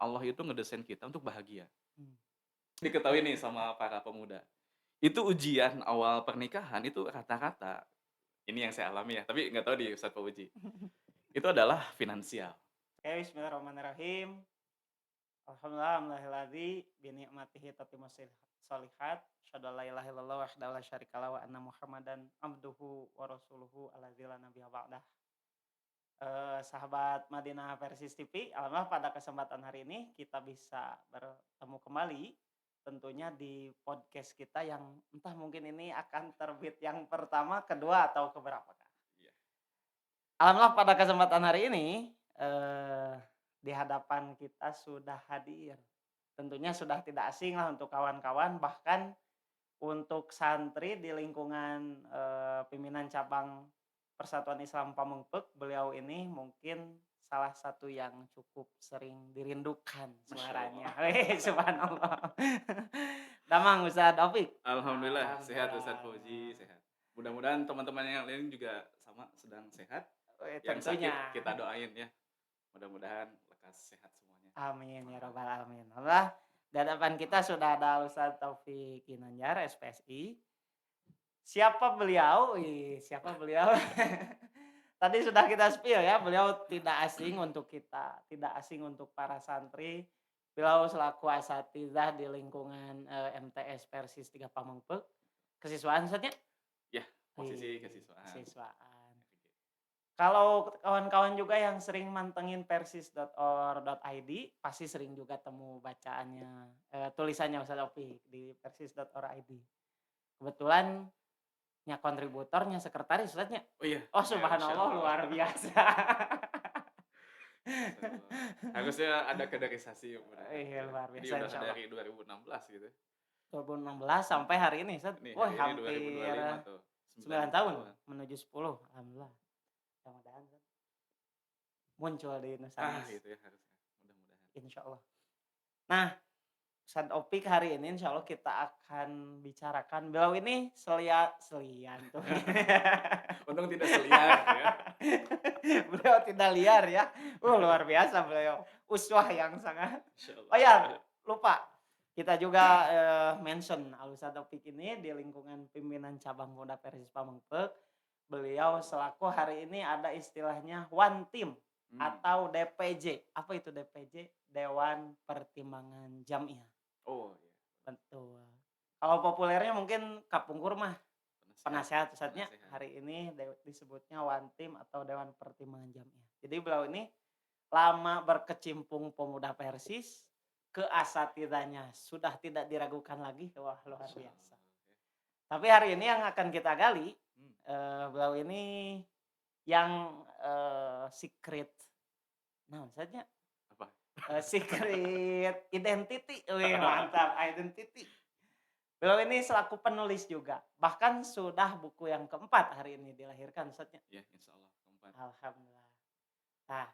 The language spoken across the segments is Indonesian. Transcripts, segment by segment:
Allah itu ngedesain kita untuk bahagia. Mmm. Diketahui nih sama para pemuda. Itu ujian awal pernikahan itu rata-rata, ini yang saya alami ya, tapi nggak tahu di Ustadz Fauzi, itu adalah finansial. Oke, bismillahirrahmanirrahim. Alhamdulillahilladzi bi ni'matihi tatimmus sholihat. Asyhadu an la ilaha illallah wahdahu la syarikalah wa anna Muhammadan abduhu wa rasuluhu allazi la nabiyya ba'dah. Sahabat Madinah Persis TV, alhamdulillah pada kesempatan hari ini kita bisa bertemu kembali tentunya di podcast kita yang entah mungkin ini akan terbit yang pertama, kedua, atau keberapa, Kak. Iya. Alhamdulillah pada kesempatan hari ini, di hadapan kita sudah hadir. Tentunya sudah tidak asing lah untuk kawan-kawan, bahkan untuk santri di lingkungan, pimpinan cabang Persatuan Islam Pamengpeuk, beliau ini mungkin salah satu yang cukup sering dirindukan Masya suaranya. Allah. Weh, subhanallah. Damang Ustadz Taufik? Alhamdulillah sehat Ustadz Fauzi, Alhamdulillah. sehat. Mudah-mudahan teman-teman yang lain juga sama sedang sehat, Weh, yang tentunya. sakit kita doain ya, mudah-mudahan lekas sehat semuanya. Amin ya rabbal alamin. Allah, di hadapan kita sudah ada Ustadz Taufik Ginanjar, SPSI. Siapa beliau? Siapa beliau? Tadi sudah kita spill ya, beliau tidak asing untuk kita, tidak asing untuk para santri. Beliau selaku asatidz di lingkungan, MTS Persis 3 Pamengpeuk. Kesiswaan Ustadz ya? Ya, posisi Wih, kesiswaan. kesiswaan. Kalau kawan-kawan juga yang sering mantengin persis.or.id, pasti sering juga temu bacaannya, tulisannya Ustadz Taufik di persis.or.id. Kebetulan nya kontributornya sekretaris Ustadznya. Oh iya, Oh ya Masya subhanallah Allah. luar biasa. Masya Allah. Harusnya ada kaderisasi mudah-mudahan Iya ya. luar Jadi biasa udah insyaallah. dari 2016 gitu. 2016 sampai hari ini Ustadz. Nih Wah hari ini hampir 2025 tuh, 9 9 tahun tahun. menuju 10 alhamdulillah. Mudah-mudahan Ustadz muncul di Ah, Nusanis, itu ya harusnya, mudah-mudahan. insyaallah. Nah, Ustadz Opik hari ini insyaallah kita akan bicarakan beliau ini selian tuh. Untung tidak seliar ya. Beliau tidak liar ya. Luar biasa beliau. Uswah yang sangat. Masya Oh ya, Allah. lupa. Kita juga mention Alusa Taufik ini di lingkungan pimpinan cabang Muda Persis Pamengpeuk. Beliau selaku hari ini ada istilahnya one team Hmm. atau DPJ. Apa itu DPJ? Dewan Pertimbangan Jamiah. Oh iya. Betul. Kalau populernya mungkin Kapungkur mah penasehat Ustadznya. Penasehat. Hari ini disebutnya one team atau Dewan Pertimbangan Jamiah. Jadi beliau ini lama berkecimpung pemuda Persis, keasatidanya sudah tidak diragukan lagi. Wah, luar Masya biasa. Allah, ya. Tapi hari ini yang akan kita gali, Hmm. beliau ini yang secret, nah maksudnya Apa? secret identity, wih mantap, identity. Beliau ini selaku penulis juga, bahkan sudah buku yang keempat hari ini dilahirkan Ustadznya. Ya, insya Allah keempat. Alhamdulillah. Nah,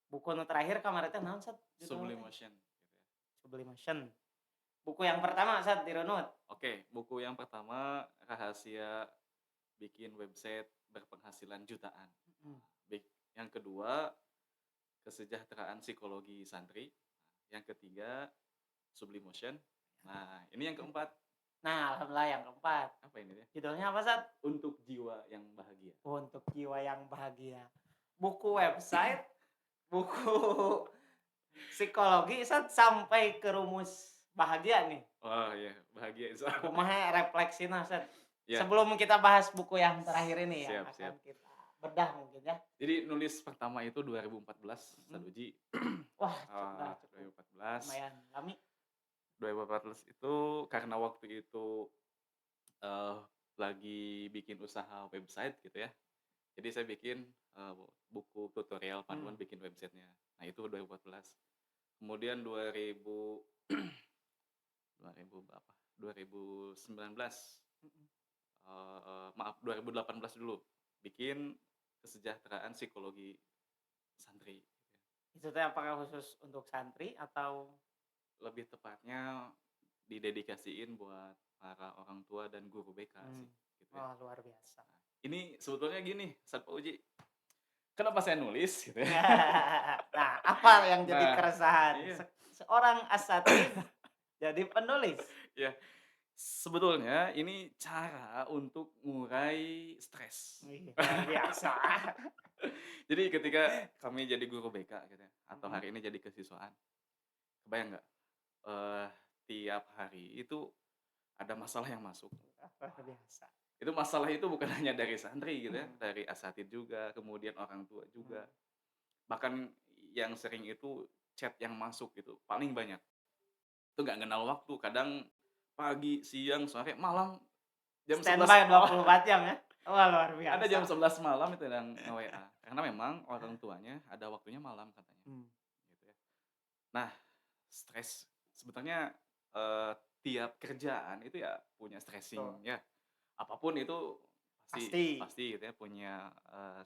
buku nu terakhir kemarin teh naon Ustad judulnya? Sublimation gitu ya. Sublimation. Buku yang pertama Ustad dirunut. Oke, buku yang pertama rahasia bikin website berpenghasilan jutaan. Mhm. Yang kedua kesejahteraan psikologi santri. Yang ketiga Sublimation. Nah, ini yang keempat. Nah, alhamdulillah yang keempat. Apa ini ya? Judulnya apa Ustad? Untuk jiwa yang bahagia. Untuk jiwa yang bahagia. Buku website, buku psikologi Ustad sampai ke rumus bahagia nih. Oh iya, bahagia insya Allah. Kumaha refleksina Ustad. Ya, Sebelum kita bahas buku yang terakhir ini yang siap. akan kita bedah mungkin ya. Jadi nulis pertama itu 2014, Ustadz Uji. Wah, cukup 2014. lumayan lami. 2014 itu karena waktu itu eh, lagi bikin usaha website gitu ya. Jadi saya bikin buku tutorial panduan bikin websitenya. Nah itu 2014. Kemudian 2000 berapa? 2019. Maaf 2018 dulu bikin kesejahteraan psikologi santri. Itu teh apakah khusus untuk santri atau Lebih tepatnya didedikasiin buat para orang tua dan guru BK sih gitu ya. wah luar biasa. Ini sebetulnya gini, Ustadz Pak Uji. kenapa saya nulis gitu ya. Nah, apa yang jadi Nah, keresahan iya, seorang asatid jadi penulis? iya. Sebetulnya ini cara untuk ngurai stres. Wih, luar biasa. Jadi ketika kami jadi guru BK gitu ya, atau Mhm, hari ini jadi kesiswaan, kebayang nggak, eee, tiap hari itu ada masalah yang masuk. luar biasa. Itu masalah itu bukan hanya dari santri gitu ya, Mhm, dari asatid juga, kemudian orang tua juga. mhm. Bahkan yang sering itu chat yang masuk gitu, paling banyak. Itu nggak kenal waktu, kadang pagi, siang, sore, malam, jam 11 Standby malam. 24 jam ya? Wah, luar Ada biasa. jam 11 malam itu yang nge-WA. Karena memang orang tuanya ada waktunya malam katanya, Mmm, gitu ya. Nah, stres sebetulnya, tiap kerjaan itu ya punya betul, stressing ya, apapun itu pasti pasti. pasti gitu ya punya,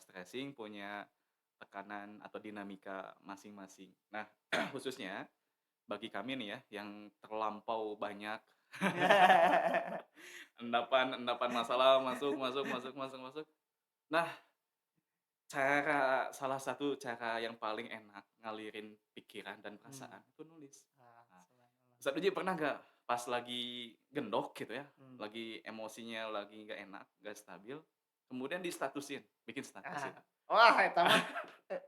stressing, punya tekanan atau dinamika masing-masing. Nah, khususnya bagi kami nih ya, yang terlampau banyak endapan masalah masuk masuk masuk masuk masuk. Nah, salah satu cara yang paling enak ngalirin pikiran dan Mmm, perasaan itu nulis. Nah, subhanallah. Ustadz Uji pernah nggak pas lagi gendok gitu ya, Mmm, lagi emosinya lagi nggak enak, nggak stabil, kemudian distatusin, bikin status ah, itu. wah eta mah, eee,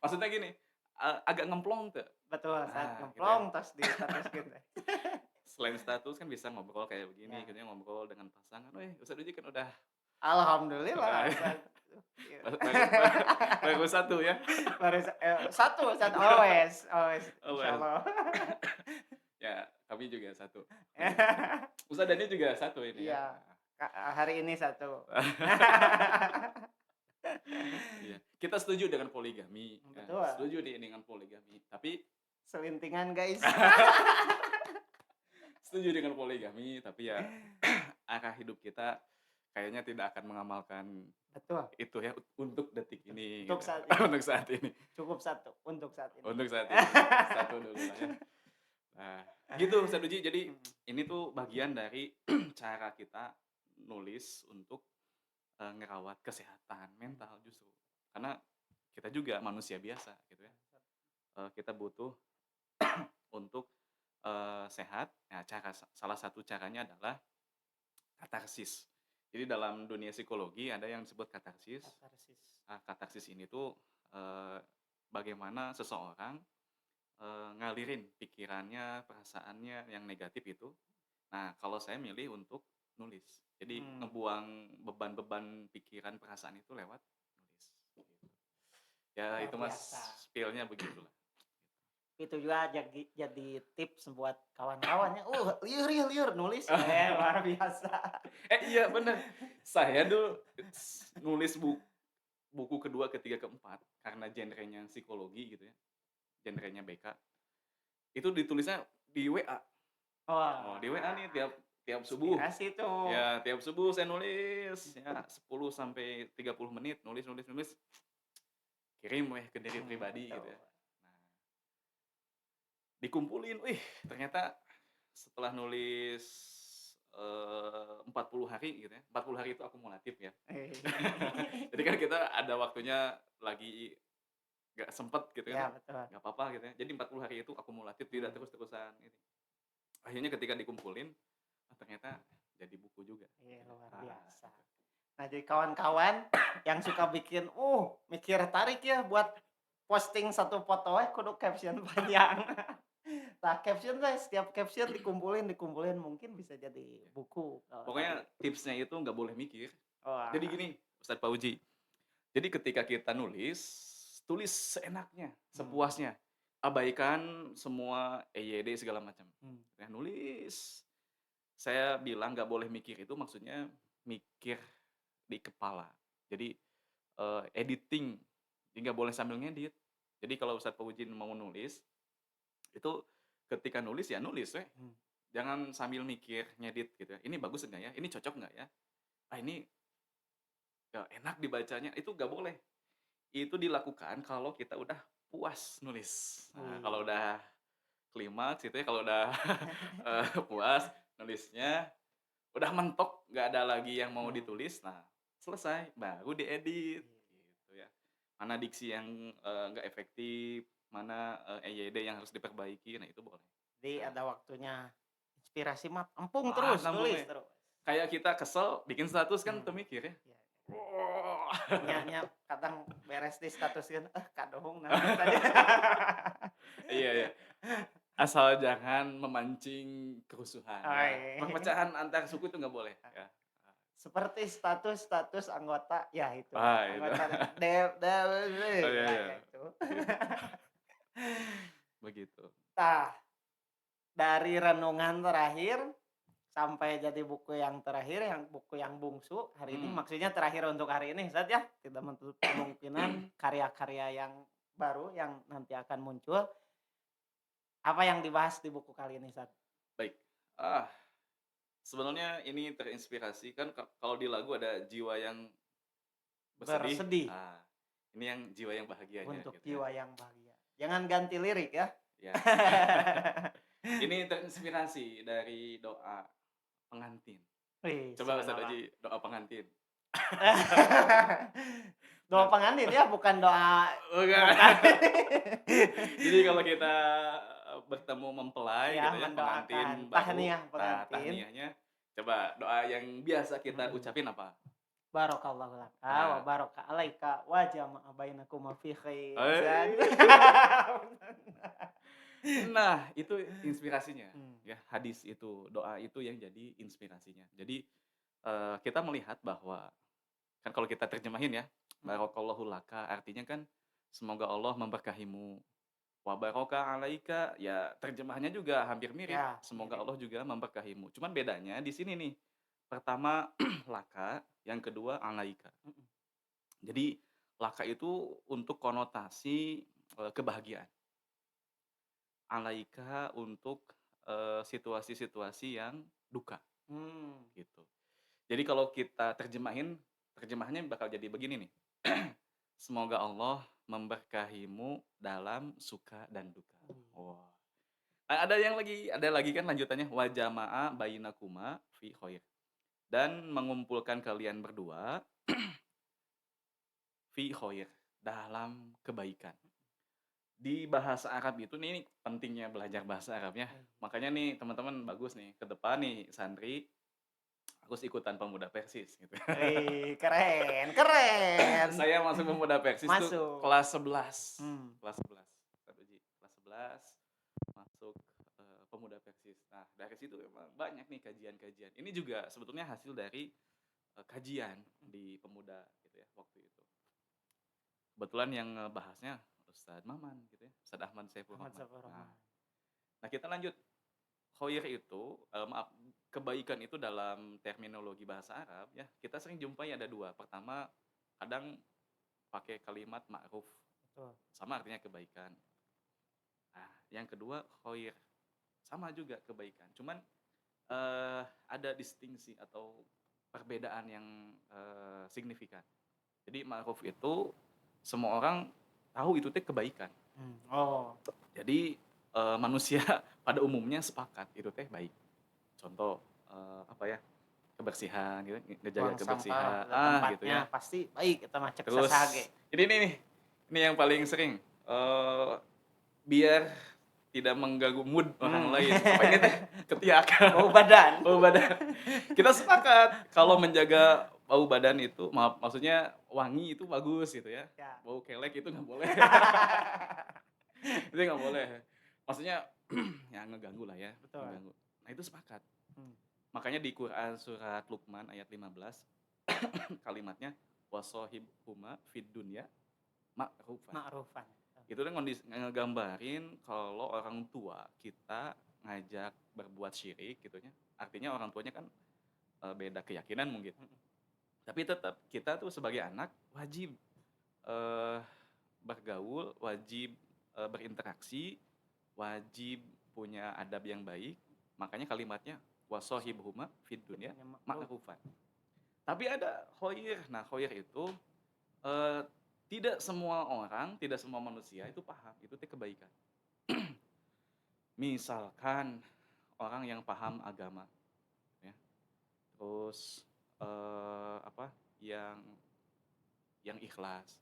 Maksudnya gini, agak ngemplong tuh. betul saat Nah, gitu ya. nyemplung tos distatuskeun teh. Selain status kan bisa ngobrol kayak begini Ya, gitu ya, ngobrol dengan pasangan, "Weh, Ustadz Uji kan udah." alhamdulillah iya. Baru baru baru 1 ya. Satu always always, Oh, well. insyaallah. Ya, kami juga satu poligami. Ustadz Dani juga satu ini ya. Iya, hari ini satu. Iya, kita setuju dengan poligami, Betul, setuju nih dengan poligami, tapi selintingan guys. setuju dengan poligami, tapi ya arah hidup kita kayaknya tidak akan mengamalkan Betul, itu ya, untuk detik betul. ini Untuk gitu, saat ini, untuk saat ini. cukup satu untuk saat ini. Untuk saat ini, satu dulu lah ya. Nah, gitu Ustadz Uji. Jadi Mhm, ini tuh bagian dari cara kita nulis untuk, ngerawat kesehatan mhm. mental justru. Karena kita juga manusia biasa gitu ya, kita butuh untuk, sehat, nah salah satu caranya adalah katarsis. Jadi dalam dunia psikologi ada yang disebut katarsis. Katarsis. Katarsis ini tuh, eee, bagaimana seseorang ngalirin pikirannya, perasaannya yang negatif itu. Nah, kalau saya milih untuk nulis. Jadi Mmm, ngebuang beban-beban pikiran, perasaan itu lewat nulis, gitu. Ya luar itu Mas, biasa. spill-nya begitulah. Itu juga jadi tips buat kawan-kawannya, liur liur liur, nulis, luar biasa. Iya bener, saya dulu nulis buku kedua, ketiga, keempat karena genrenya psikologi gitu ya, genrenya BK, itu ditulisnya di WA. Oh, di WA nih Wah, tiap tiap subuh. inspirasi tuh. Ya, tiap subuh saya nulis, ya 10 sampai 30 menit, nulis nulis nulis, kirim weh ke diri pribadi gitu Betul. ya. Nah, dikumpulin, wih ternyata setelah nulis, 40 hari gitu ya, 40 hari itu akumulatif ya. Jadi kan kita ada waktunya lagi nggak sempet gitu kan Ya ya, betul. nggak apa-apa gitu ya. Jadi 40 hari itu akumulatif, tidak Mmm, terus-terusan ini. Akhirnya ketika dikumpulin, ternyata jadi buku juga iya gitu. luar biasa. Gitu. Nah, jadi kawan-kawan yang suka bikin, mikir tarik ya buat posting satu foto we kudu caption panjang. Nah, caption teh setiap caption dikumpulin dikumpulin mungkin bisa jadi Ya. buku kalau Pokoknya tadi. tipsnya itu nggak boleh mikir. Jadi Wah, gini, Ustadz Fauji, jadi ketika kita nulis, tulis seenaknya, mmm, sepuasnya. Abaikan semua EYD segala macam. mmm, Ya nulis. Saya bilang nggak boleh mikir itu maksudnya mikir di kepala. Jadi, editing, jadi nggak boleh sambil ngedit. Jadi kalau Ustadz Fauji mau nulis, itu ketika nulis ya nulis weh, mmm, jangan sambil mikir, ngedit gitu ya, "Ini bagus nggak ya? Ini cocok nggak ya? Ah, ini nggak enak dibacanya." Itu nggak boleh. Itu dilakukan kalau kita udah puas nulis. Nah, kalau wih. udah klimaks gitu ya, kalau udah, puas nulisnya, udah mentok, nggak ada lagi yang mau Mmm, ditulis, nah selesai, baru diedit, iya. gitu ya. mana diksi yang, nggak efektif, mana, EYD yang harus diperbaiki, nah itu boleh. Jadi Nah, ada waktunya. Inspirasi mah empung terus, nampung tulis nih, terus. kayak kita kesel bikin status kan Hmm, teu mikir ya. iya. Nya kadang beres di statuskeun, kadohong naon tadi. Iya iya, asal jangan memancing kerusuhan Oh, ya, iya. perpecahan antar suku itu nggak boleh ya. Seperti status-status anggota, ya itu, Itu. anggota Oh, iya ya iya, ya itu. gitu, begitu. Nah, dari renungan terakhir sampai jadi buku yang terakhir, yang buku yang bungsu hari ini, Hmm. maksudnya terakhir untuk hari ini, Ustadz ya, tidak menutup kemungkinan karya-karya yang baru yang nanti akan muncul. Apa yang dibahas di buku kali ini, Ustadz? Baik, sebenarnya ini terinspirasi kan kalau di lagu ada jiwa yang bersedih, Bersedih ini yang jiwa yang bahagianya untuk gitu ya. jiwa yang bahagia. Jangan ganti lirik ya. Ya. Ini terinspirasi dari doa pengantin. Wih, Coba Ustadz subhanallah. Oji doa pengantin. Doa pengantin ya, bukan doa Bukan. bukan. Jadi kalau kita, bertemu mempelai Ya, gitu ya, mendoakan pengantin baru, tahniah pengantin. tahniyahnya, coba doa yang biasa kita Mhm. ucapin apa? Barakallahu laka wa Nah, baraka alaika wa jama'a bainakuma fi khair. Zat. eh, nah itu inspirasinya, Hmm, ya hadis itu, doa itu yang jadi inspirasinya. Jadi, kita melihat bahwa kan kalau kita terjemahin ya, mhm. barakallahu laka artinya kan semoga Allah memberkahimu. Wa baraka alaika ya terjemahannya juga hampir mirip, Ya, semoga mirip. Allah juga memberkahimu. Cuman bedanya di sini nih, pertama laka, yang kedua alaika. Mhm. Jadi laka itu untuk konotasi, kebahagiaan, alaika untuk, situasi-situasi yang duka, Hmm. gitu. Jadi kalau kita terjemahannya bakal jadi begini nih, semoga Allah memberkahimu dalam suka dan duka. Wah. Ada lagi kan lanjutannya, wa jama'a bainakuma fi khair, dan mengumpulkan kalian berdua fi khair, dalam kebaikan. Di bahasa Arab itu nih pentingnya belajar bahasa Arab ya. Makanya nih teman-teman bagus nih, ke depan nih santri harus ikutan Pemuda Persis gitu. Wih, keren, keren. Saya masuk Pemuda Persis tuh Masuk. kelas 11. Hmm. Kelas 11. Ustaz Uji, kelas 11 masuk, Pemuda Persis. Nah, dari situ memang banyak nih kajian-kajian. Ini juga sebetulnya hasil dari, kajian di Pemuda gitu ya, waktu itu. Kebetulan yang ngebahasnya Ustadz Maman gitu ya, Ustadz Ahmad Saiful Ahmad Rahman. Sabar Nah, Rahman. kita lanjut. Khoir itu, maaf, kebaikan itu dalam terminologi bahasa Arab ya, kita sering jumpai ada dua. Pertama, kadang pakai kalimat ma'ruf, Betul. sama artinya kebaikan. Nah, yang kedua khoir, sama juga kebaikan. Cuman, ada distingsi atau perbedaan yang, signifikan. Jadi ma'ruf itu semua orang tahu itu teh kebaikan. Oh, Jadi, manusia pada umumnya sepakat itu teh baik. Contoh, apa ya, kebersihan gitu, ngejaga buang sampah kebersihan, pada gitu tempatnya ya. pasti baik, kita mah cek Terus sasage. ini nih, ini yang paling sering, biar tidak mengganggu mood orang Hmm. lain, apa ini teh, ketiak, Bau badan. bau badan. Kita sepakat kalau menjaga bau badan itu, maaf, maksudnya wangi itu bagus gitu ya, Ya. bau kelek itu nggak boleh, itu nggak boleh. Maksudnya ya ngeganggu lah ya, Betul. ngeganggu. Nah itu sepakat. Hmm. Makanya di Quran surat Luqman ayat 15 kalimatnya wasohibhuma fid dunya ma'rufan. Ma'rufan. Itu kan ngegambarin kalau orang tua kita ngajak berbuat syirik gitu nya. Artinya orang tuanya kan beda keyakinan mungkin. Mm. Tapi tetap kita tuh sebagai anak wajib eh, bergaul, wajib berinteraksi, wajib punya adab yang baik. Makanya kalimatnya wasohibhuma fid dunya Fitnya ma'ruf. ma'rufan. Tapi ada khoir. Nah, khoir itu eh, tidak semua orang, tidak semua manusia itu paham. Itu teh kebaikan. Misalkan orang yang paham agama, ya. Terus apa? Yang ikhlas.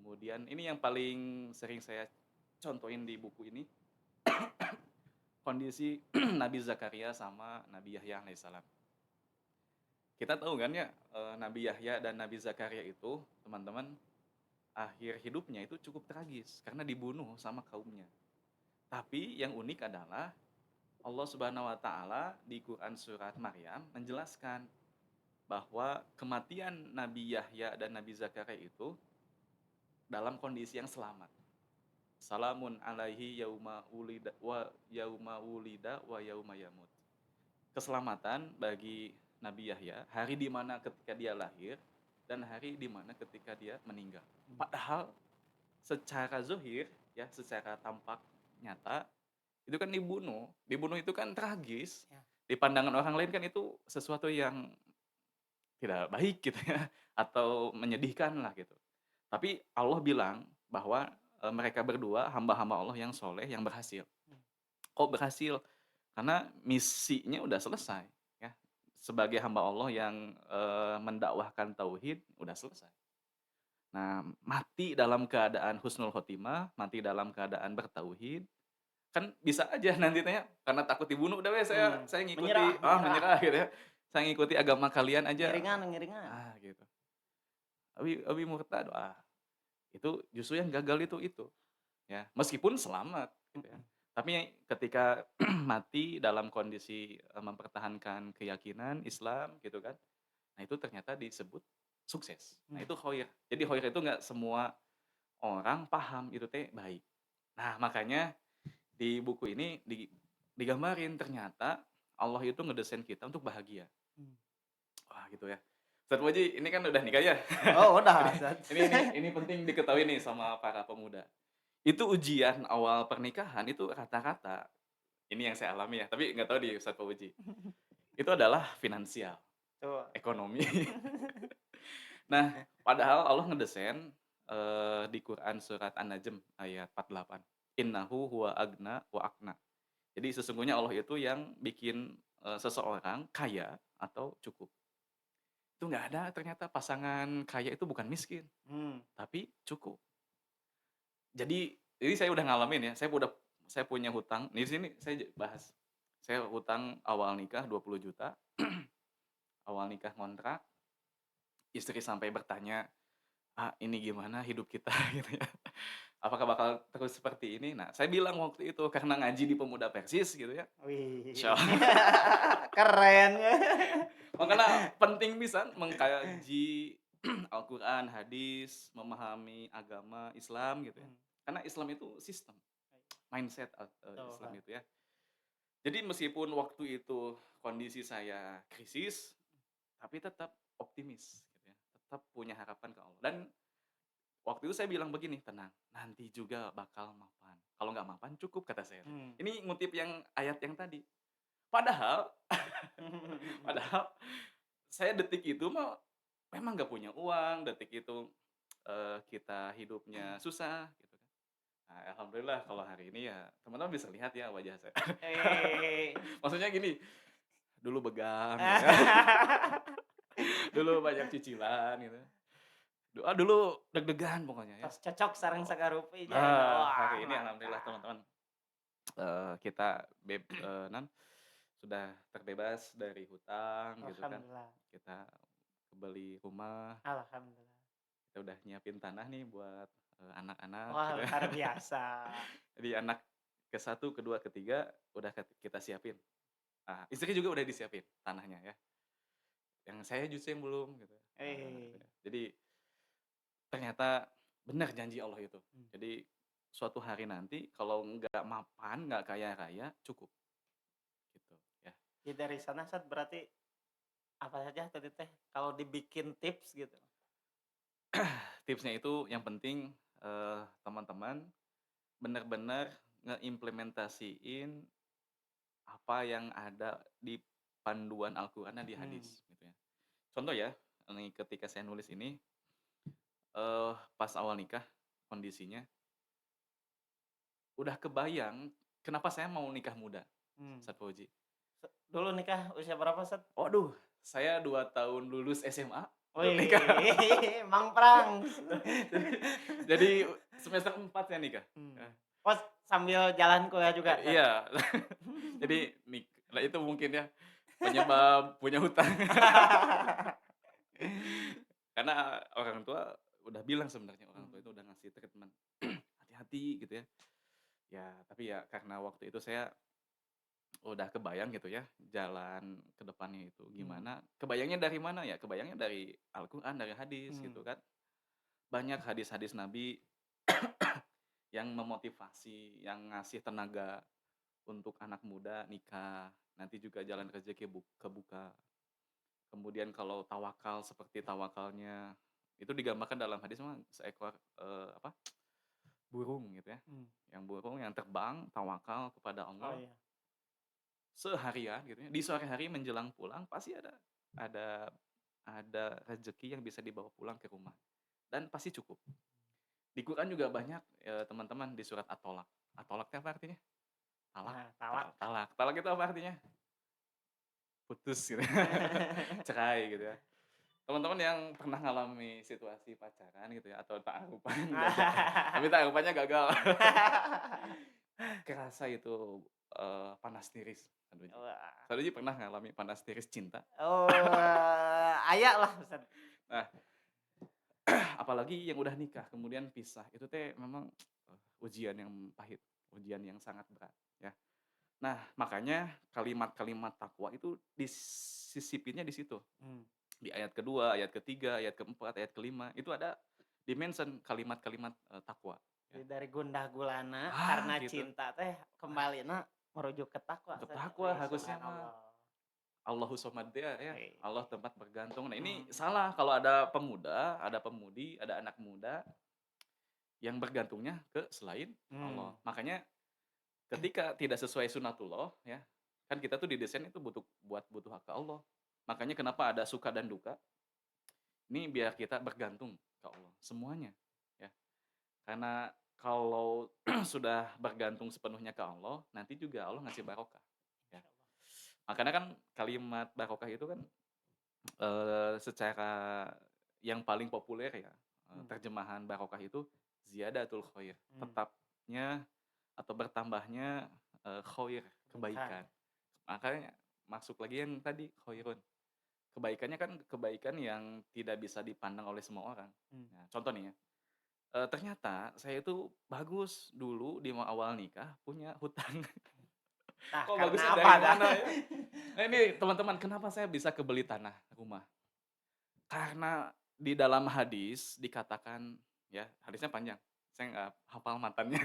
Kemudian ini yang paling sering saya contohin di buku ini, kondisi Nabi Zakaria sama Nabi Yahya alaihissalam. Kita tahu kan ya, Nabi Yahya dan Nabi Zakaria itu, teman-teman, akhir hidupnya itu cukup tragis karena dibunuh sama kaumnya. Tapi yang unik adalah Allah Subhanahu wa taala di Quran surat Maryam menjelaskan bahwa kematian Nabi Yahya dan Nabi Zakaria itu dalam kondisi yang selamat. Salamun alaihi yauma wulida wa yauma yamut. Keselamatan bagi Nabi Yahya hari di mana ketika dia lahir dan hari di mana ketika dia meninggal. Padahal secara zuhir ya, secara tampak nyata itu kan dibunuh. Dibunuh itu kan tragis. Ya. Di pandangan orang lain kan itu sesuatu yang tidak baik gitu ya, atau menyedihkan lah gitu. Tapi Allah bilang bahwa mereka berdua hamba-hamba Allah yang soleh yang berhasil. Hmm. Kok berhasil? Karena misinya udah selesai ya. Sebagai hamba Allah yang mendakwahkan tauhid udah selesai. Nah, mati dalam keadaan husnul khotimah, mati dalam keadaan bertauhid, kan bisa aja nanti tanya karena takut dibunuh udah weh saya Menyerah, ngikuti menyerah. menyerah gitu ya. Saya ngikuti agama kalian aja. Ngiringan, ngiringan. Gitu. Abi murtad. Itu justru yang gagal itu ya. Meskipun selamat gitu ya. Mm-mm. Tapi ketika mati dalam kondisi mempertahankan keyakinan Islam gitu kan. Nah, itu ternyata disebut sukses. Nah, itu khair. Jadi khair itu nggak semua orang paham itu teh baik. Nah, makanya di buku ini digambarin ternyata Allah itu ngedesain kita untuk bahagia. Hmm. Wah, gitu ya. Ustadz Puji, ini kan udah nikah ya. Oh, Ini udah. Zat. ini penting diketahui nih sama para pemuda. Itu ujian awal pernikahan itu rata-rata, ini yang saya alami ya, tapi nggak tahu di Ustadz Puji. Itu adalah finansial, Tuh. ekonomi. Nah, padahal Allah ngedesain di Quran surat An-Najm ayat 48. Innahu huwa agna wa akna. Jadi sesungguhnya Allah itu yang bikin seseorang kaya atau cukup. Itu nggak ada ternyata pasangan kaya itu bukan miskin, Hmm. tapi cukup. Jadi ini saya udah ngalamin ya, saya punya hutang. Di sini saya bahas. Saya hutang awal nikah 20 juta, awal nikah ngontrak, istri sampai bertanya, "Ah, ini gimana hidup kita?" gitu ya. Apakah bakal terus seperti ini? Nah, saya bilang waktu itu karena ngaji di Pemuda Persis gitu ya. Wih. Insya Allah. Keren ya. Makanya penting bisa mengkaji Al-Quran, hadis, memahami agama Islam gitu ya. Hmm. Karena Islam itu sistem, mindset Tuh, Islam itu ya. Jadi meskipun waktu itu kondisi saya krisis, tapi tetap optimis gitu ya. Tetap punya harapan ke Allah. Dan waktu itu saya bilang begini, tenang, nanti juga bakal mapan. Kalau nggak mapan cukup kata saya. Hmm. Ini ngutip yang ayat yang tadi. Padahal, padahal saya detik itu mah memang nggak punya uang, detik itu kita hidupnya susah gitu kan. Nah, alhamdulillah kalau hari ini ya teman-teman bisa lihat ya wajah saya. Eh. Maksudnya gini, dulu begang gitu ya. Dulu banyak cicilan gitu. Dulu deg-degan pokoknya ya. Tos cocok sareng Oh. sakarupi nya. Nah, Wah, hari ini alhamdulillah mantap. teman-teman kita sudah terbebas dari hutang gitu kan. Alhamdulillah. Kita beli rumah, Alhamdulillah. kita udah nyiapin tanah nih buat anak-anak Wah, gitu ya. luar biasa. Jadi anak ke-1, ke-2, ke-3 udah kita siapin. Nah, istri juga udah disiapin tanahnya ya. Yang saya justru yang belum gitu. Eh. Jadi ternyata benar janji Allah itu. Hmm. Jadi suatu hari nanti kalau nggak mapan, nggak kaya-kaya, cukup gitu ya. Ya dari sana Sat berarti apa saja tadi teh kalau dibikin tips gitu. Tipsnya itu yang penting teman-teman benar-benar ngeimplementasiin apa yang ada di panduan Al-Qur'an dan di Hmm. hadis gitu ya. Contoh ya, ini ketika saya nulis ini pas awal nikah kondisinya udah kebayang kenapa saya mau nikah muda, Hmm. Ustadz Fauzi. Dulu nikah usia berapa Sat? Waduh, saya 2 tahun lulus SMA, untuk Wih, nikah. Mang Prangs. Jadi jadi semester 4 saya nikah. Mmm. Eh, Oh, sambil jalan kuliah juga, Kak? iya. Jadi nah itu mungkin ya penyebab punya hutang. Karena orang tua udah bilang sebenarnya, orang tua Mmm, itu udah ngasih treatment, "Hati-hati," gitu ya. Ya, tapi ya karena waktu itu saya udah kebayang gitu ya, jalan ke depannya itu mmm, gimana, kebayangnya dari mana ya, kebayangnya dari Al-Quran, dari hadis mmm, gitu kan. Banyak hadis-hadis Nabi yang memotivasi, yang ngasih tenaga untuk anak muda nikah, nanti juga jalan rezeki kebuka. Kemudian kalau tawakal seperti tawakalnya, itu digambarkan dalam hadis mah seekor, apa, burung gitu ya, mmm. yang burung yang terbang tawakal kepada Oh, Allah iya. seharian gitu ya, di sore hari menjelang pulang pasti ada ada rezeki yang bisa dibawa pulang ke rumah dan pasti cukup. Di Quran juga banyak, teman-teman di surat At-Tolak. At-Tolak itu apa artinya? Talak Nah, talak. talak. Talak itu apa artinya? Putus gitu, cerai gitu ya. Teman-teman yang pernah ngalami situasi pacaran gitu ya, atau ta'arupan tapi ta'arufannya gagal. Kerasa itu, panas tiris, Kak Doji. Wah. Kak Doji pernah ngalami panas tiris cinta? Oh, aya lah, Ustad. Nah, apalagi yang udah nikah kemudian pisah, itu teh memang, ujian yang pahit, ujian yang sangat berat, ya. Nah, makanya kalimat-kalimat takwa itu disisipinnya di situ. Mmm. Di ayat kedua, ayat ketiga, ayat keempat, ayat kelima, itu ada di-mention kalimat-kalimat, takwa, ya. Jadi dari gundah gulana Ah, karena gitu. cinta teh kembalinya merujuk ke takwa, Ke Ustad. takwa Wih, harusnya mah. subhanallah. Allahu somad ya, Wih. Allah tempat bergantung. Nah, ini Mmm, salah kalau ada pemuda, ada pemudi, ada anak muda yang bergantungnya ke selain mmm, Allah. Makanya ketika tidak sesuai sunatullah ya, kan kita tuh didesain itu butuh hak ke Allah. Makanya kenapa ada suka dan duka, ini biar kita bergantung ke Allah semuanya, ya. Karena kalau sudah bergantung sepenuhnya ke Allah, nanti juga Allah ngasih barokah, ya. insyaallah. Makanya kan kalimat barokah itu kan, secara yang paling populer ya, Mmm, terjemahan barokah itu ziyadatul khair, mmm, tetapnya atau bertambahnya, khair, kebaikan. kebaikan. Makanya masuk lagi yang tadi khairun, kebaikannya kan kebaikan yang tidak bisa dipandang oleh semua orang. Mmm. Nah, contoh nih ya, ternyata saya itu bagus dulu di awal nikah punya hutang. Nah, Kok karena bagusnya apa dari dah? mana ya? Nah ini teman-teman kenapa saya bisa kebeli tanah rumah? Karena di dalam hadis dikatakan ya, hadisnya panjang, saya nggak hafal matannya,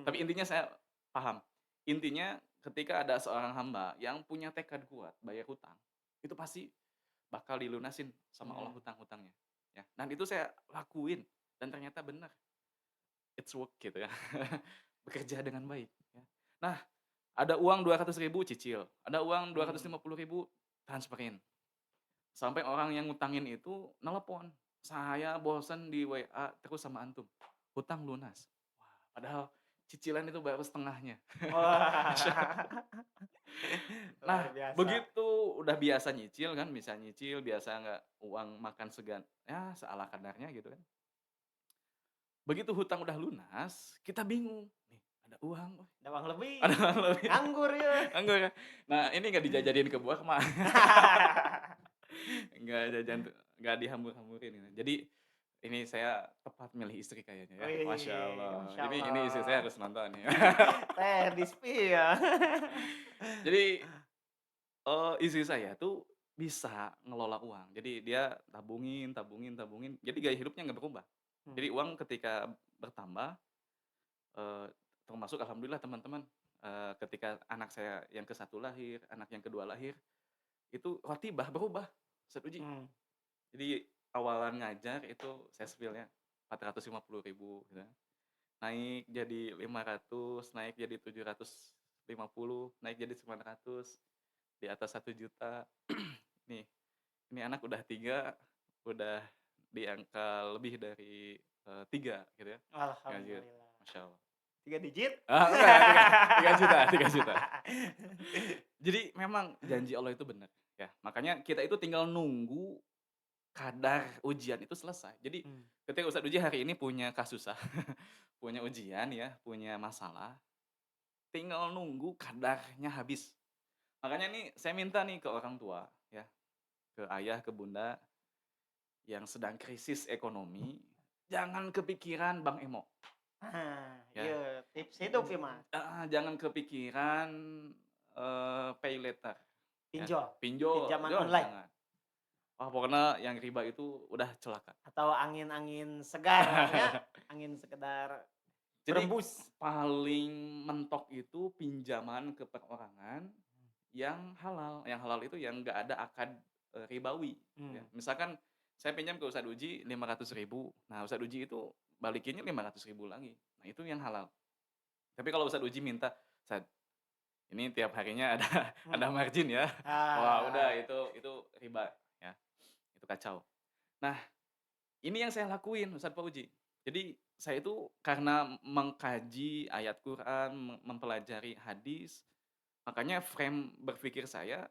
tapi intinya saya paham. Intinya ketika ada seorang hamba yang punya tekad kuat bayar hutang, itu pasti bakal dilunasin sama Allah Mmm, hutang-hutangnya, ya. Dan itu saya lakuin dan ternyata benar, it's work gitu ya, bekerja dengan baik, ya. Nah, ada uang 200.000 cicil, ada uang dua ratus mmm. lima puluh ribu transferin. Sampai orang yang ngutangin itu nelepon, "Saya bosen di WA terus sama antum, hutang lunas." Wah, padahal cicilan itu baru setengahnya. Masya Allah. Wah, luar Nah, biasa. begitu udah biasa nyicil kan, bisa nyicil, biasa nggak uang makan segan ya seala kadarnya gitu kan. Begitu hutang udah lunas, kita bingung, nih ada uang, weh, Ada uang lebih, ada uang lebih, nganggur ya. nganggur ya. Nah, ini nggak dijajanin ke buah mah, nggak jajan tuh, nggak dihambur-hamburin gitu. Jadi ini saya tepat milih istri kayaknya ya, Masya Wih, Allah. Masya Ini istri saya Allah. harus nonton nih. Teh di spill. Jadi, istri saya tuh bisa ngelola uang. Jadi dia tabungin tabungin tabungin, jadi gaya hidupnya nggak berubah. Mmm, Jadi uang ketika bertambah, eee, termasuk alhamdulillah teman-teman, ketika anak saya yang ke satu lahir, anak yang kedua lahir, itu rotibah berubah, Ustaz Uji. mmm, Jadi awalan ngajar itu saya spill-nya 450.000 gitu kan. Naik jadi 500, naik jadi 750, naik jadi 900, di atas 1 juta. Nih, ini anak udah 3, udah di angka lebih dari, 3 gitu ya, ngaji. alhamdulillah. Masya Allah. 3 digit? Enggak, 3 juta, 3 juta. Jadi memang janji Allah itu benar, ya. Makanya kita itu tinggal nunggu kadar ujian itu selesai. Jadi Mmm. ketika Ustadz Uji hari ini punya kasusah, punya ujian ya, punya masalah, tinggal nunggu kadarnya habis. Makanya nih saya minta nih ke orang tua ya, ke ayah, ke bunda yang sedang krisis ekonomi, jangan kepikiran Bang Emo Nah, ya. iya tips hidup ya, Mas. Jangan kepikiran, pay later ya, Pinjol, pinjol, pinjaman online jangan. Wah pokoknya yang riba itu udah celaka. atau angin-angin segar lah ya, angin sekedar Jadi berembus. paling mentok itu pinjaman ke perorangan yang halal itu yang nggak ada akad, ribawi ya. Mmm. Misalkan saya pinjam ke Ustadz Uji 500.000, nah Ustadz Uji itu balikinnya 500.000 lagi, nah itu yang halal. Tapi kalau Ustadz Uji minta, "Ustad, ini tiap harinya ada Mmm. ada margin ya." Wah udah Ah. itu riba ya, itu kacau. Nah ini yang saya lakuin Ustadz Fauzi. Jadi saya itu karena mengkaji ayat Quran, mempelajari hadis, makanya frame berpikir saya,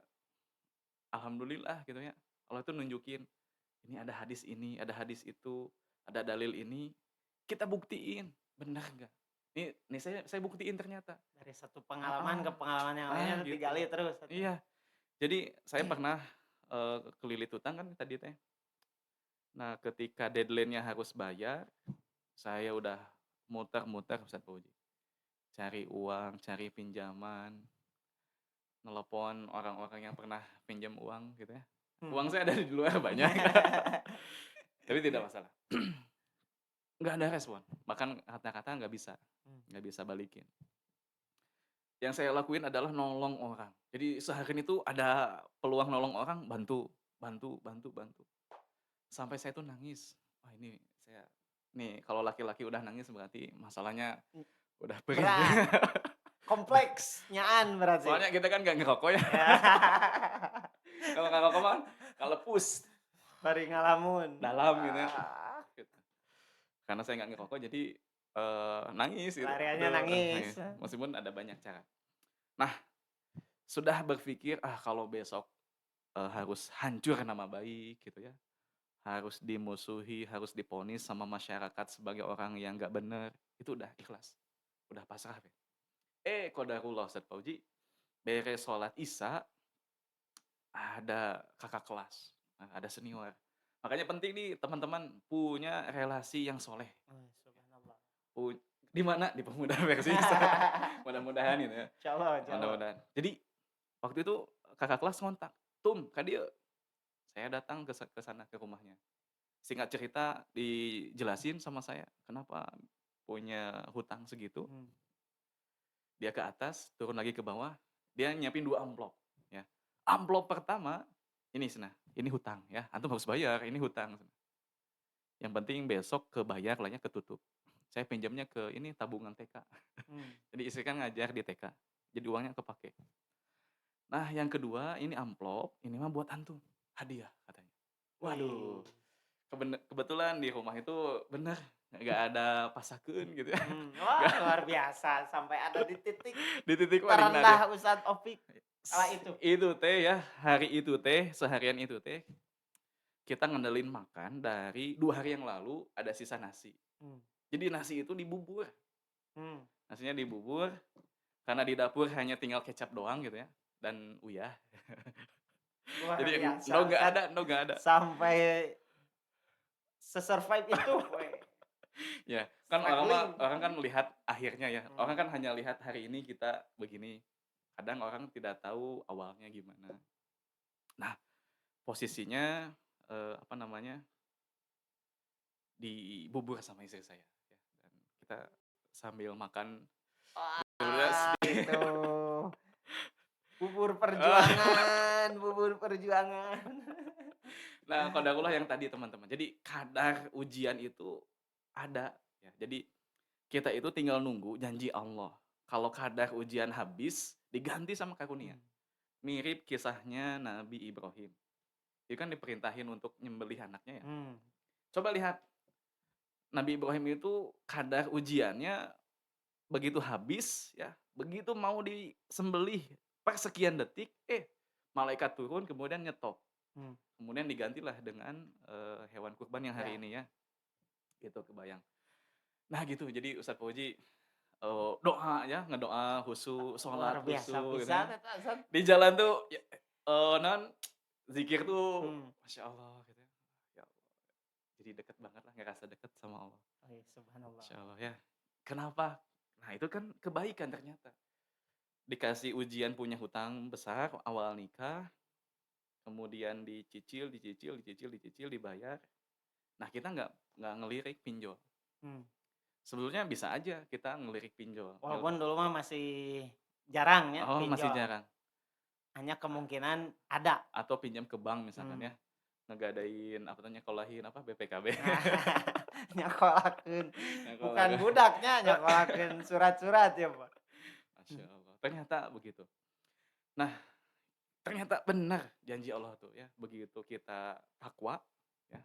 alhamdulillah gitu ya, Allah tuh nunjukin, ini ada hadis ini, ada hadis itu, ada dalil ini, kita buktiin, benar nggak? Nih saya buktiin ternyata. Dari satu pengalaman Heeh, ke pengalaman yang lainnya gitu. digali terus atuh. Iya, jadi saya pernah, kelilit hutang kan tadi teh. Nah ketika deadline-nya harus bayar, saya udah muter-muter Ustadz Fauzi. Cari uang, cari pinjaman, nelepon orang-orang yang pernah pinjam uang gitu ya. Uang Mhm. saya ada di luar banyak, tapi tidak masalah. Nggak ada respon, bahkan kata-kata Mmm. nggak bisa balikin. Yang saya lakuin adalah nolong orang. Jadi seharian itu ada peluang nolong orang, bantu bantu bantu bantu. Sampai saya tuh nangis. Wah ini saya nih kalau laki-laki udah nangis berarti masalahnya Mmm, udah perih. berat, kompleks, nyaan berarti. Soalnya kita kan nggak ngerokok ya. Ya. Kalau nggak ngerokok mah kalepus, Bari ngalamun. dalam gitu ya, Ah, gitu. Karena saya nggak ngerokok jadi, nangis gitu, pelariannya aduh, nangis. nangis. Meskipun ada banyak cara. Nah, sudah berpikir, "Ah, kalau besok, harus hancur nama baik," gitu ya, harus dimusuhi, harus divonis sama masyarakat sebagai orang yang nggak bener, itu udah ikhlas, udah pasrah deh. Qadarullah Ustadz Fauzi, beres sholat Isya, ada kakak kelas, ada senior. Makanya penting nih teman-teman punya relasi yang soleh. Oh, subhanallah. Pu di mana? Di pemuda versi Isya. Mudah-mudahan gitu ya, Insyaallah insyaallah. mudah-mudahan. Jadi waktu itu kakak kelas ngontak, "Tum, ka dieu." Saya datang ke sana, ke rumahnya. Singkat cerita dijelasin sama saya, kenapa punya hutang segitu. Mmm. Dia ke atas, turun lagi ke bawah, dia nyiapin 2 amplop, ya. Amplop pertama, ini cenah, "Ini hutang ya, antum harus bayar, ini hutang." Yang penting besok kebayar lah ya, ketutup. Saya pinjamnya ke ini tabungan TK. Mmm. Jadi istri kan ngajar di TK, jadi uangnya kepake. Nah yang kedua ini amplop, ini mah buat antum, hadiah katanya. Wih. Waduh, kebetulan di rumah itu bener, nggak ada pasakeun gitu ya, Wah nggak luar biasa sampai ada di titik di titik paling deh. terendah Ustadz Taufik kala itu. Itu teh ya, hari itu teh, seharian itu teh, kita ngandelin makan dari 2 hari yang lalu ada sisa nasi. Mmm. Jadi nasi itu dibubur, Mmm. nasinya dibubur, karena di dapur hanya tinggal kecap doang gitu ya, dan uyah. Luar Jadi biasa endog nggak ada, Ustadz, endog nggak ada. sampai se-survive itu, weh, Ya, kan struggling. orang kan melihat akhirnya ya, Mmm. orang kan hanya lihat hari ini kita begini, kadang orang tidak tahu awalnya gimana. Nah, posisinya, apa namanya, dibubur sama istri saya ya, dan kita sambil makan bener-bener Wah, sedih. itu bubur Eee, perjuangan bubur perjuangan. nah, qadarullah yang tadi teman-teman, jadi kadar ujian itu ada ya, jadi kita itu tinggal nunggu janji Allah. Kalau kadar ujian habis, diganti sama karunia. Mmm. Mirip kisahnya Nabi Ibrahim. Dia kan diperintahin untuk nyembelih anaknya ya. Mmm. Coba lihat, Nabi Ibrahim itu kadar ujiannya begitu habis ya, begitu mau disembelih per sekian detik, malaikat turun kemudian nyetop. Mmm. kemudian digantilah dengan, hewan kurban yang hari Ya, ini ya, gitu kebayang. Nah gitu, jadi Ustadz Fauzi, doa ya, ngedoa khusyuk, luar sholat biasa khusyuk gitu pisan ya. eta San. Di jalan tuh ya, naon, zikir tuh Hmm. Masya Allah gitu ya. Ya Allah, jadi deket banget lah, ngerasa deket sama Allah. Oh, subhanallah. Masya Allah ya. Kenapa? Nah itu kan kebaikan ternyata. Dikasih ujian punya hutang besar awal nikah, kemudian dicicil, dicicil, dicicil, dicicil, dibayar. Nah kita nggak ngelirik pinjol. Hmm. Sebetulnya bisa aja kita ngelirik pinjol. Walaupun dulu mah masih jarang ya Oh masih pinjol, jarang. hanya kemungkinan ada. Atau pinjam ke bank misalkan Hmm. ya. Ngegadain apa tuh nyekolahin apa BPKB. Nah, nyakolakeun, bukan Nyekolahin. budaknya, nyakolakeun surat-surat ya, Pak. Masya Allah. Ternyata begitu. Nah, ternyata benar janji Allah tuh ya. Begitu kita takwa, ya,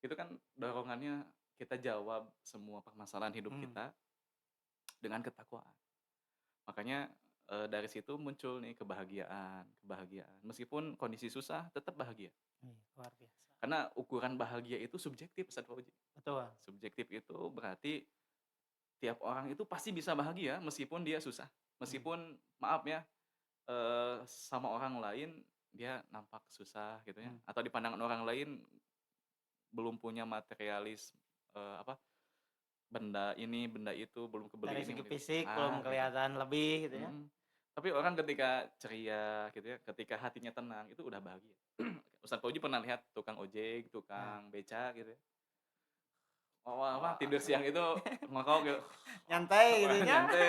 itu kan dorongannya kita jawab semua permasalahan hidup Hmm. kita dengan ketakwaan. Makanya dari situ muncul nih kebahagiaan, kebahagiaan. Meskipun kondisi susah, tetap bahagia. Luar biasa. Karena ukuran bahagia itu subjektif, Ustaz Fauzi. Betul. Subjektif itu berarti tiap orang itu pasti bisa bahagia meskipun dia susah. Hmm. Meskipun maaf ya, sama orang lain dia nampak susah gitu ya. Hmm. Atau di pandangan orang lain belum punya materialis apa benda ini, benda itu, belum Dari kebeli ini, segi belum itu. fisik belum Gitu. kelihatan lebih gitu ya. Mhm. Tapi orang ketika ceria gitu ya, ketika hatinya tenang itu udah bahagia. Ustaz Fauzi pernah lihat tukang ojek, Nah, tukang beca gitu ya. Oh, apa wah, tidur siang itu ngokok gitu. nyantai gitu nya. Nyantai.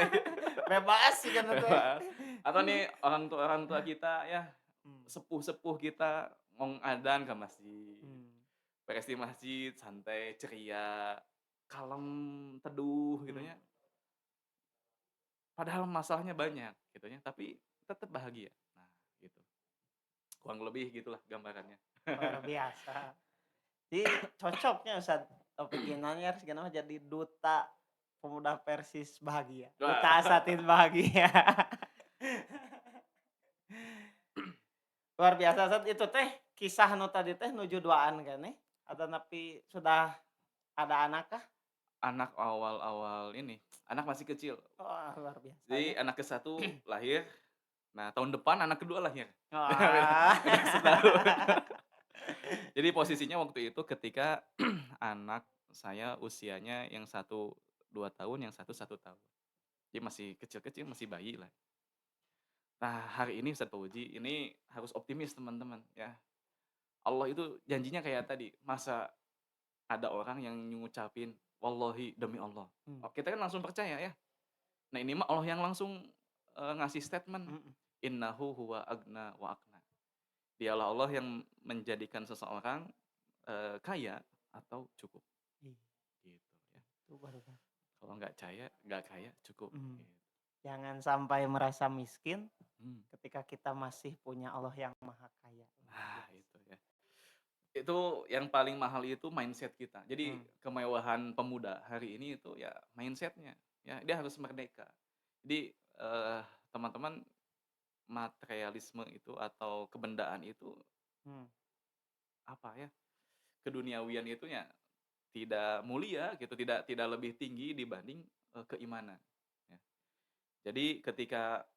Bebas sih kan teh. Bebas. Atau nih orang tua kita ya, Hmm. sepuh-sepuh kita mau adzan ke masjid. Hmm. Beres di masjid, santai, ceria, kalem, teduh gitu Hmm. ya. Padahal masalahnya banyak gitu ya, tapi tetap bahagia. Nah, gitu. Kurang lebih gitulah gambarannya. Luar biasa. Jadi cocoknya Ustaz Taufik Kinanjar sekarang jadi duta pemuda Persis bahagia. Wah. Duta Asatid bahagia. Luar biasa Ustaz itu teh kisah nu tadi teh nuju duaan kan nih? Atau tapi sudah ada anak kah? Anak awal-awal ini, anak masih kecil. Wah, luar biasa Jadi ya. anak ke-1 lahir, nah tahun depan anak kedua lahir. Beda Wah. beda setahun. Jadi posisinya waktu itu ketika anak saya usianya yang satu 2 tahun, yang satu 1 tahun. Jadi masih kecil-kecil, masih bayi lah. Nah hari ini Ustaz Fauzi, ini harus optimis teman-teman ya. Allah itu janjinya kayak tadi, masa ada orang yang ngucapin, "Wallahi demi Allah." Hmm. Oh, kita kan langsung percaya ya. Nah ini mah Allah yang langsung, ngasih statement, Mm-mm. "Innahu huwa agna wa aqna." Dialah Allah yang menjadikan seseorang, kaya atau cukup, Ih, gitu ya. itu baru kan. Kalau nggak kaya cukup, Hmm. gitu. Jangan sampai merasa miskin Hmm. ketika kita masih punya Allah yang maha kaya. Luar Nah biasa. itu ya. Itu yang paling mahal itu mindset kita. Jadi Hmm. kemewahan pemuda hari ini itu ya mindsetnya, ya dia harus merdeka. Jadi, teman-teman materialisme itu atau kebendaan itu Hmm. apa ya, keduniawian itu ya tidak mulia gitu, tidak tidak lebih tinggi dibanding, keimanan, ya. Jadi ketika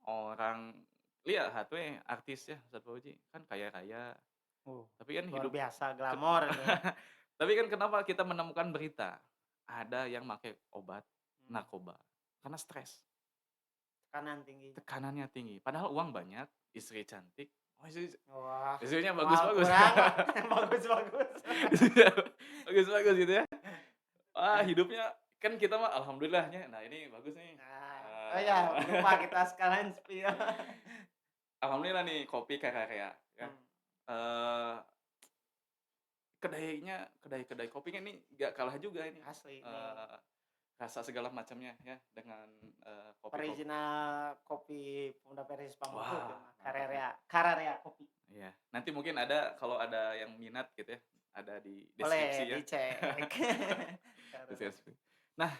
orang lihat we artis ya Ustaz Fauzi, kan kaya-kaya, Uh, tapi kan luar hidup biasa ket glamor itu ya. tapi kan kenapa kita menemukan berita, ada yang pakai obat Hmm. narkoba karena stres, Tekanan tinggi. tekanannya tinggi, padahal uang banyak, istri cantik, oh Wah, istrinya wah bagus-bagus. kurang lah. Bagus-bagus. Istrinya bagus-bagus gitu ya. Wah, hidupnya kan kita mah alhamdulillahnya, nah ini bagus nih, Nah, oh ya, lupa kita sekalian spill. alhamdulillah nih kopi Kararea ya, Hmm. eee, kedai-kedai kopinya ini nggak kalah juga ini, Asli nih. rasa segala macamnya ya dengan, kopi-kopi Original kopi Pemuda Persis Pamengpeuk wah, ya mah. mantap nih. Kararea kopi. Iya, nanti mungkin ada kalau ada yang minat gitu ya, ada di deskripsi Boleh ya. dicek. Kararea. Deskripsi. Nah,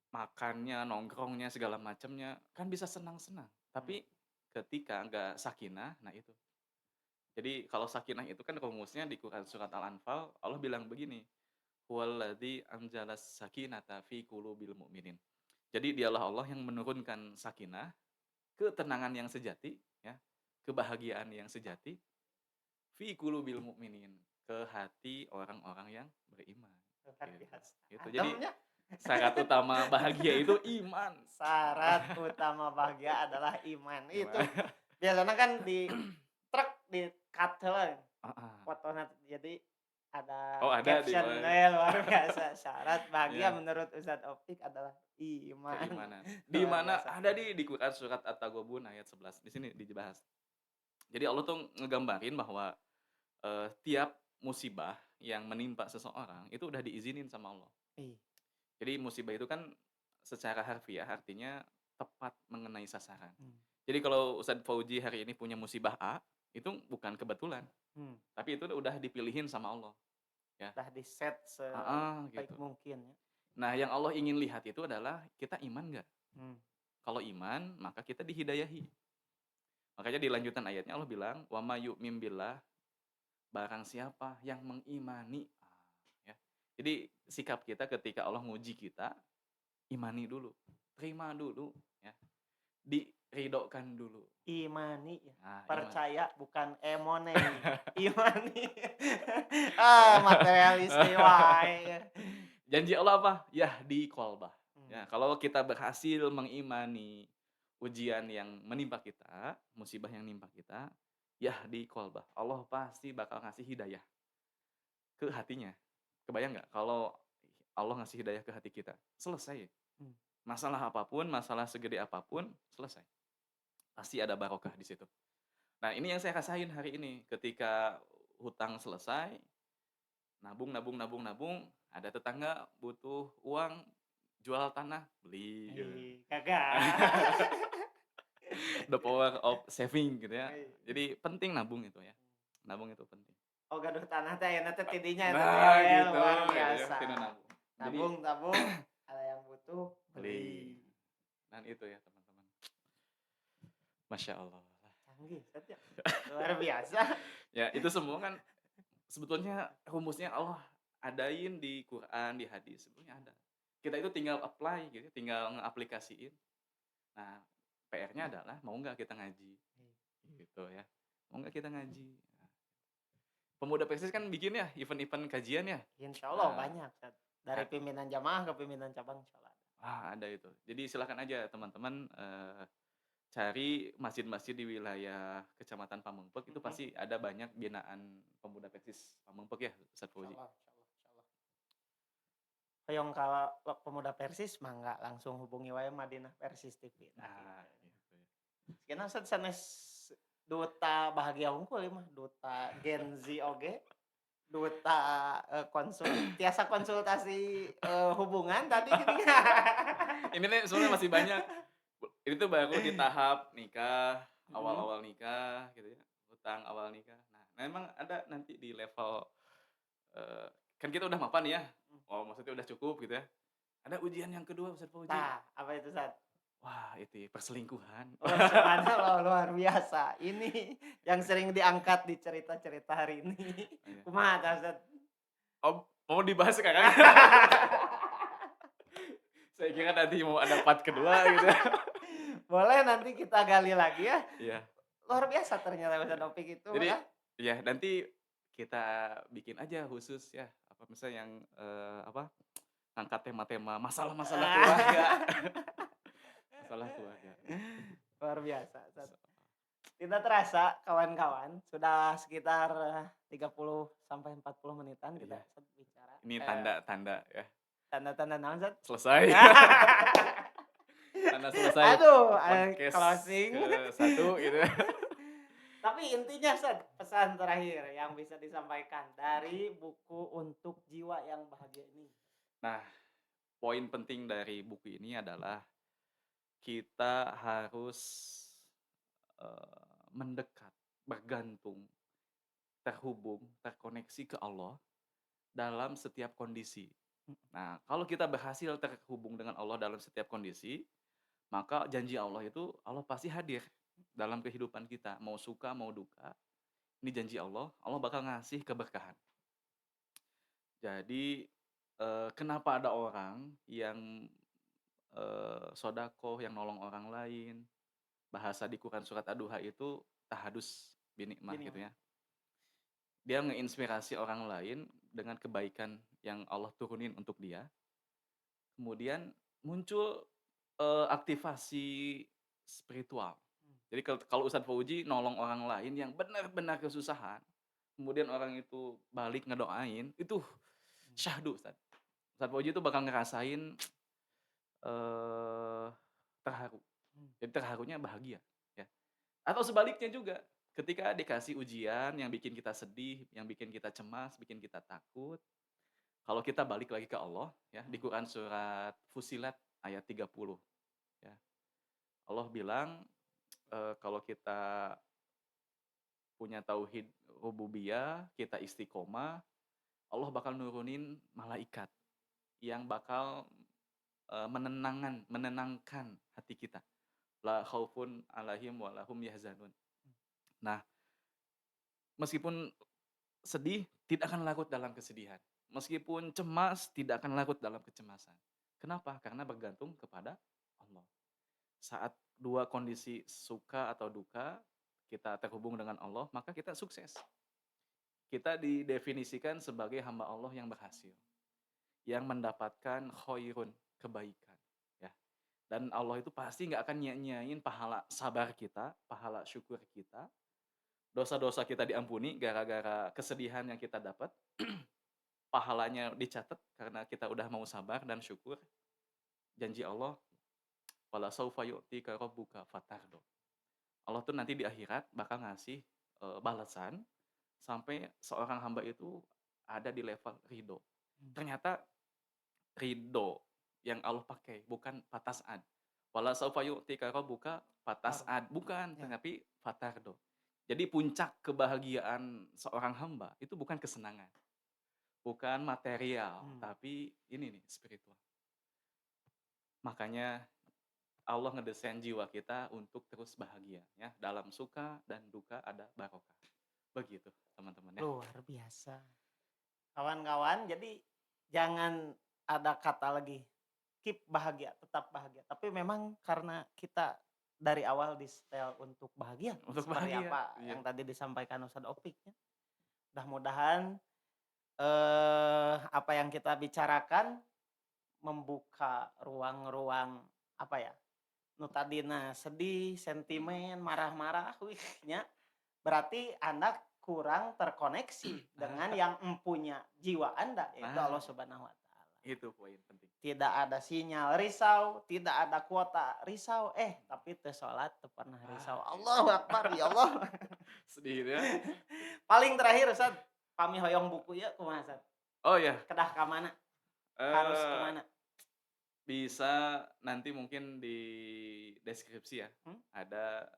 makannya, nongkrongnya, segala macamnya, kan bisa senang-senang. Hmm. Tapi ketika nggak sakinah, nah itu. Jadi kalau sakinah itu kan rumusnya di Quran surat Al-Anfal, Allah bilang begini, "Huwallazi anzalas sakinata fi qulubil mu'minin." Jadi dialah Allah yang menurunkan sakinah, ketenangan yang sejati, ya, kebahagiaan yang sejati, fi qulubil mu'minin, ke hati orang-orang yang beriman, Luar gitu. biasa. Gitu. Jadi Ademnya. syarat utama bahagia itu iman. Syarat utama bahagia adalah iman. Itu Iman. biasanya kan di truk di cut heula Heeh. fotona. Jadi Oh ada ada di caption luar biasa. Syarat bahagia iya, menurut Ustadz Optik adalah iman. keimanan. Di Luar mana biasa. ada di Quran surat At-Taghabun ayat 11. Di sini dibahas. Jadi Allah tuh ngegambarin bahwa, tiap musibah yang menimpa seseorang itu udah diizinin sama Allah. Ih, Jadi musibah itu kan secara harfiah artinya tepat mengenai sasaran. hmm, Jadi kalau Ustadz Fauzi hari ini punya musibah A, itu bukan kebetulan, hmm. tapi itu udah dipilihin sama Allah, ya. Udah di set Gitu. sebaik mungkin ya. Nah, yang Allah ingin lihat itu adalah kita iman nggak? Hmm. Kalau iman, maka kita dihidayahi. Makanya di lanjutan ayatnya Allah bilang, "Wa may yu'min billah", barang siapa yang mengimani. Ya. Jadi sikap kita ketika Allah nguji kita, imani dulu, terima dulu, ya. Diridhokan dulu. Imani ya. Nah, iman. Percaya bukan emone. Imani. Ah, materialis wae. Janji Allah apa? Yahdi qalbah. Hmm. Ya, kalau kita berhasil mengimani ujian yang menimpa kita, musibah yang menimpa kita, yahdi qalbah. Allah pasti bakal ngasih hidayah ke hatinya. Kebayang nggak kalau Allah ngasih hidayah ke hati kita? Selesai. Hmm. Masalah apapun, masalah segede apapun, selesai. Pasti ada barokah di situ. Nah, ini yang saya rasain hari ini. Ketika hutang selesai, nabung, nabung, nabung, nabung, ada tetangga butuh uang, jual tanah, beli gitu. Kagak. The power of saving gitu ya. Hei. Jadi penting nabung itu ya. Nabung itu penting. Oh, gaduh tanah teh ayeuna teh tidinya eta teh Nah, ya, gitu luar gitu ya, biasa. tina nabung. Jadi Tabung, tabung, ada yang butuh beli. beli. Dan itu ya teman-teman. Masya Allah. Canggih, Ustaz ya. Luar biasa. Ya, itu semua kan sebetulnya rumusnya Allah adain di Quran, di hadis, sebetulnya ada. Kita itu tinggal apply gitu, tinggal ngeaplikasiin. Nah, PR-nya adalah mau nggak kita ngaji, gitu ya. Mau nggak kita ngaji. Nah, Pemuda Persis kan bikin ya event-event kajian ya. Insya Allah Nah, banyak, Ustaz. Dari pimpinan jamaah ke pimpinan cabang insya Allah. ada itu. Jadi silakan aja teman-teman cari masjid-masjid di wilayah Kecamatan Pamengpeuk itu pasti ada banyak binaan Pemuda Persis Pamengpeuk ya, Ustaz Fauzi. Insya Allah, insya Allah, insya Allah. Hoyong kalau pemuda Persis mangga langsung hubungi wae Madinah Persis TV. Nah, gitu ya. Sekarang Ustaz sanes duta bahagia unggul ya mah, duta Gen Z oge. Duta tiasa konsultasi hubungan tadi gini. Ini nih sebenarnya masih banyak. Ini tuh baru di tahap nikah, Mhm. awal-awal nikah gitu ya, hutang awal nikah. Nah, memang ada nanti di level, eee, kan kita udah mapan ya, oh maksudnya udah cukup gitu ya. Ada ujian yang kedua Ustaz Fauzi. Nah, apa itu Sat? Wah itu perselingkuhan. Oh, subhanallah luar biasa. Ini yang sering diangkat di cerita-cerita hari ini. Iya. Kumaha tah Sat? Oh, mau dibahas sekarang? Saya kira nanti mau ada part kedua gitu. Boleh nanti kita gali lagi ya. Iya. Luar biasa ternyata Ustaz Opik itu Jadi ya. ya nanti kita bikin aja khusus ya, apa misalnya yang, apa, angkat tema-tema masalah-masalah keluarga. Masalah keluarga. Luar biasa Sat. Tidak terasa kawan-kawan, sudah sekitar 30 sampai 40 menitan kita Iya. bicara. Ini tanda-tanda ya, Tanda-tanda naon Sat? selesai. Tanda selesai Aduh, podcast closing. ke-1 gitu ya. Tapi intinya Sat, pesan terakhir yang bisa disampaikan dari buku Untuk Jiwa yang Bahagia ini. Nah, poin penting dari buku ini adalah kita harus, mendekat, bergantung, terhubung, terkoneksi ke Allah dalam setiap kondisi. Nah, kalau kita berhasil terhubung dengan Allah dalam setiap kondisi, maka janji Allah itu Allah pasti hadir dalam kehidupan kita, mau suka mau duka. Ini janji Allah, Allah bakal ngasih keberkahan. Jadi, kenapa ada orang yang, shodaqah, yang nolong orang lain, bahasa di Quran surat Ad-Duha itu tahadus binikmah gitu Gini, ya. Dia ngeinspirasi orang lain dengan kebaikan yang Allah turunin untuk dia, kemudian muncul, aktivasi spiritual. mmm, Jadi kalau Ustadz Fauzi nolong orang lain yang benar-benar kesusahan, kemudian orang itu balik ngedoain, itu mmm, syahdu Ustadz. Ustadz Fauzi itu bakal ngerasain, eee, terharu. mmm, Jadi terharunya bahagia, ya. Atau sebaliknya juga, ketika dikasih ujian yang bikin kita sedih, yang bikin kita cemas, bikin kita takut, kalau kita balik lagi ke Allah, ya, di mmm, Quran surat Fussilat ayat 30, ya. Allah bilang, kalau kita punya tauhid rububiyah, kita istiqomah, Allah bakal nurunin malaikat yang bakal, menenangkan hati kita. La khaufun 'alaihim wa lahum yahzanun. mmm, Nah, meskipun sedih, tidak akan larut dalam kesedihan. Meskipun cemas, tidak akan larut dalam kecemasan. Kenapa? Karena bergantung kepada Allah. Saat dua kondisi suka atau duka, kita terhubung dengan Allah, maka kita sukses. Kita didefinisikan sebagai hamba Allah yang berhasil, yang mendapatkan khairun, kebaikan. Ya. Dan Allah itu pasti nggak akan nyanyain pahala sabar kita, pahala syukur kita, dosa-dosa kita diampuni gara-gara kesedihan yang kita dapat, pahalanya dicatat karena kita udah mau sabar dan syukur. Janji Allah, "Wala saufa yu'tika rabbuka fatardo." Allah tuh nanti di akhirat bakal ngasih, balasan sampai seorang hamba itu ada di level ridho. mmm, Ternyata ridho yang Allah pakai bukan fatas'ad. "Wala saufa yu'tika rabbuka baru, fatas'ad." Bukan, ya, tapi fatardo. Jadi puncak kebahagiaan seorang hamba itu bukan kesenangan, bukan material, mmm, tapi ini nih spiritual. Makanya Allah ngedesain jiwa kita untuk terus bahagia ya, dalam suka dan duka ada barokah. Begitu teman-teman ya. luar biasa. Kawan-kawan, jadi jangan ada kata lagi, keep bahagia, tetap bahagia. Tapi memang karena kita dari awal di-setel untuk bahagia, Untuk seperti bahagia, apa iya. yang tadi disampaikan Ustadz Opik ya. Mudah-mudahan, apa yang kita bicarakan membuka ruang-ruang, apa ya, nu tadina sedih, Mhm. sentimen, marah-marah, wih nya berarti Anda kurang terkoneksi dengan yang empunya jiwa Anda, yaitu Allah Nah, Subhanahu wa taala. itu poin penting. Tidak ada sinyal risau, tidak ada kuota risau, tapi teu salat teu pernah risau. Itu. Allahu Akbar, ya Allah. Sedih ya. Paling terakhir Ustad, pami hoyong buku ya kumaha Ustad? Oh ya, Kedah ka mana? Harus ke eee, mana? bisa nanti mungkin di deskripsi ya, Hmm? ada,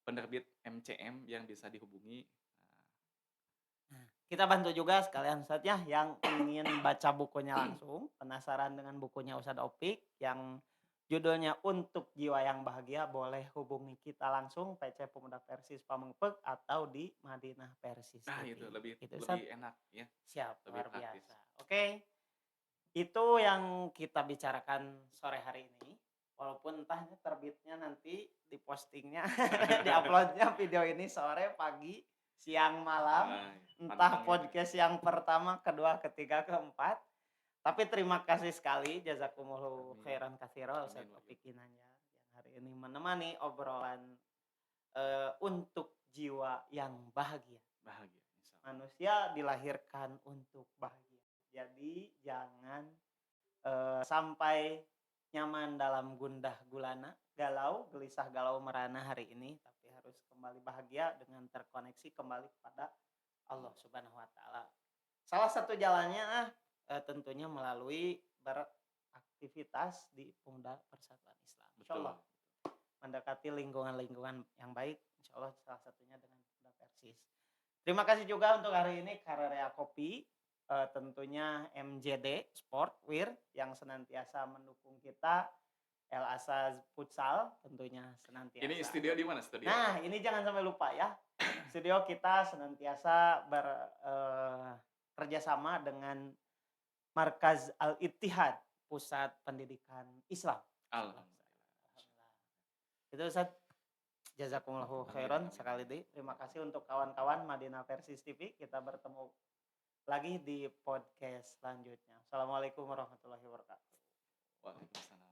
penerbit MCM yang bisa dihubungi. Nah, Nah, kita bantu juga sekalian Ustad ya, yang ingin baca bukunya langsung, penasaran dengan bukunya Ustad Opik yang judulnya Untuk Jiwa yang Bahagia, boleh hubungi kita langsung PC Pemuda Persis Pamengpeuk atau di Madinah Persis nah itu TV. lebih Gitu lebih Ustad? enak ya, Siap, lebih luar praktis. biasa. Oke, itu yang kita bicarakan sore hari ini. Walaupun entah ini terbitnya nanti di postingnya, di uploadnya video ini sore, pagi, siang, malam, Nah, entah pantang itu. podcast yang pertama, kedua, ketiga, keempat. Tapi terima kasih sekali, jazakumullahu Amin. khairan katsira Amin Ustadz wa Taufiq iyyakum. Kinanjar yang hari ini menemani obrolan untuk jiwa yang bahagia. Bahagia insyaallah. Manusia dilahirkan untuk bahagia. Jadi jangan sampai nyaman dalam gundah gulana, galau, gelisah, galau, merana hari ini, tapi harus kembali bahagia dengan terkoneksi kembali kepada Allah Allah. Subhanahu wa taala. Salah satu jalannya tentunya melalui beraktivitas di Pemuda Persatuan Islam. Betul. Insyaallah mendekati lingkungan-lingkungan yang baik, insyaallah salah satunya dengan Pemuda Persis. Terima kasih juga untuk hari ini Karya Kopi, tentunya MJD Sportwear yang senantiasa mendukung kita El Asaz Futsal tentunya Ini senantiasa. studio di mana studio? Nah, ini jangan sampai lupa ya. Studio kita senantiasa kerjasama dengan Markaz Al-Ittihad, Pusat Pendidikan Islam. Alhamdulillah. Alhamdulillah. Itu Ustaz. Jazakumullahu khairan sekali lagi. Terima kasih untuk kawan-kawan Madinah Persis TV. Kita bertemu lagi di podcast selanjutnya. Assalamualaikum warahmatullahi wabarakatuh. Waalaikumsalam.